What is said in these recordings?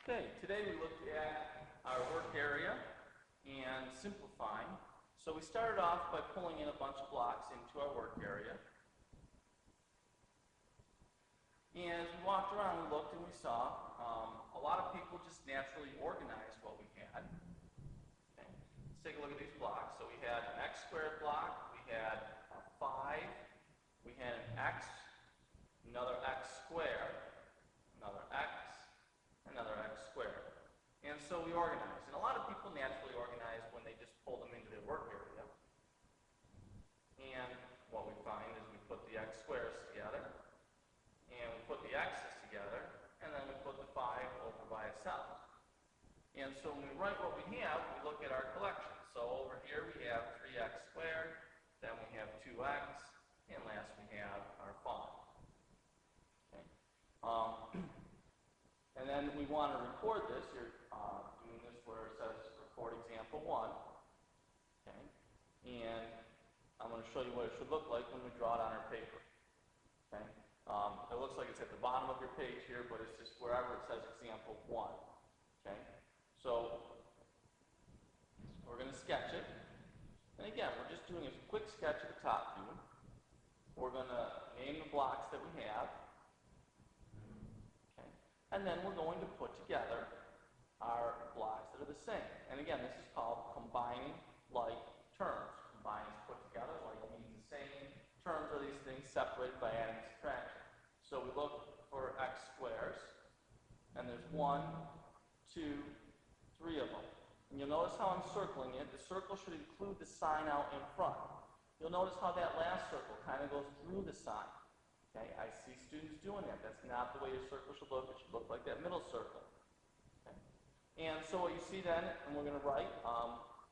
Okay, today we looked at our work area and simplifying. So we started off by pulling in a bunch of blocks into our work area. And as we walked around, we looked and we saw a lot of people just naturally organized what we had. Okay. Let's take a look at these blocks. So we had an x squared block, we had a 5, we had an x, another x squared, another x, another x squared. And so we organized. And a lot of people naturally organize when they just pull them into their work area. And what we find is we put the x squares together, and we put the x's together, and then we put the 5 over by itself. And so when we write what we have, we look at our collection. So over here we have 3x squared, then we have 2x, and last we have our 5. Okay. And then we want to record this. You're doing this where it says record example 1. Okay. And I'm going to show you what it should look like when we draw it on our paper. Okay. It looks like it's at the bottom of your page here, but it's just wherever it says example 1. Okay. So we're going to sketch it. And again, we're just doing a quick sketch of the top view. We're going to name the blocks that we have. And then we're going to put together our blocks that are the same. And again, this is called combining like terms. Combine is put together, like means the same. Terms are these things separated by adding and subtraction. So we look for x squares, and there's 1, 2, 3 of them. And you'll notice how I'm circling it. The circle should include the sign out in front. You'll notice how that last circle kind of goes through the sign. Okay, I see students doing that. That's not the way your circle should look. It should look like that middle circle. Okay. And so what you see then, and we're going to write,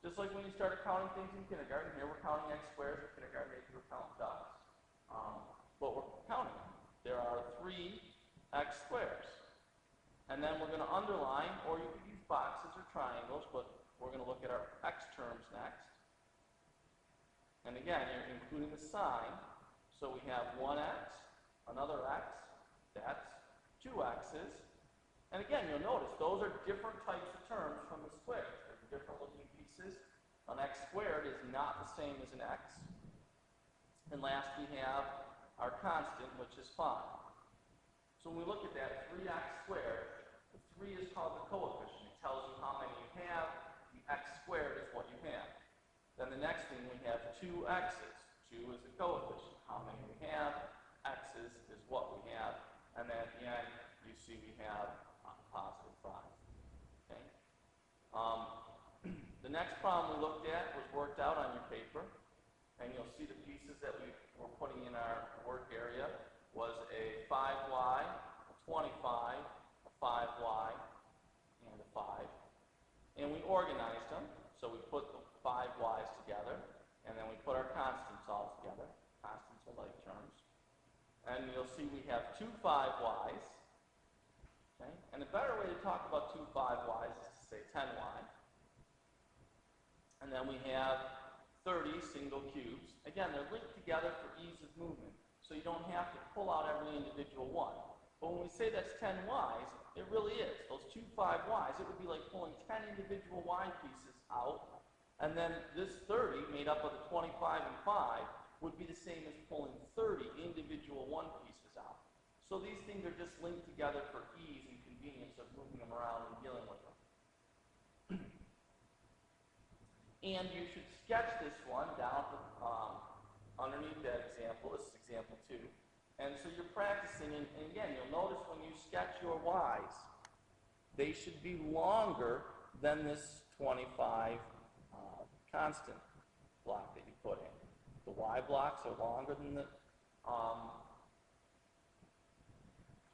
just like when you started counting things in kindergarten, here we're counting x squares. In kindergarten, maybe we're counting ducks. But we're counting them. There are 3 x squares. And then we're going to underline, or you could use boxes or triangles, but we're going to look at our x terms next. And again, you're including the sign. So we have 1x, another x, that's 2 x's. And again, you'll notice those are different types of terms from the squares. They're different looking pieces. An x squared is not the same as an x. And last we have our constant, which is 5. So when we look at that 3x squared, the 3 is called the coefficient. It tells you how many you have. The x squared is what you have. Then the next thing we have 2 x's. 2 is the coefficient. How many we have? X's is what we have. And then at the end, you see we have positive 5. Okay. The next problem we looked at was worked out on your paper. And you'll see the pieces that we were putting in our work area was a 5y, a 25, a 5y, and a 5. And we organized them. So we put the 5y's together. And then we put our constants all together. Constants are like terms. And you'll see we have 2 5y's. Okay? And a better way to talk about 2 5y's is to say 10y. And then we have 30 single cubes. Again, they're linked together for ease of movement. So you don't have to pull out every individual one. But when we say that's 10y's, it really is. Those 2 5y's, it would be like pulling 10 individual y pieces out. And then this 30, made up of the 25 and 5, would be the same as pulling 30 individual 1 pieces out. So these things are just linked together for ease and convenience of moving them around and dealing with them. And you should sketch this one down underneath that example. This is example 2. And so you're practicing, and again, you'll notice when you sketch your y's, they should be longer than this 25 constant block that you put in. The y blocks are longer than the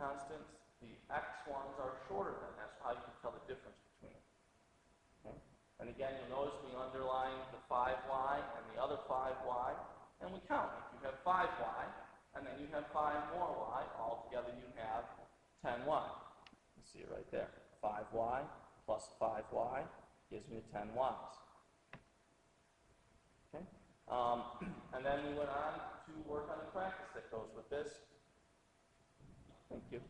constants. The x ones are shorter than. That's how you can tell the difference between them. Okay? And again, you'll notice we underline the 5y and the other 5y, and we count. If you have 5y, and then you have 5 more y, altogether you have 10y. You see it right there. 5y plus 5y gives me the 10 y's. Okay? And then we went on to work on the practice that goes with this. Thank you.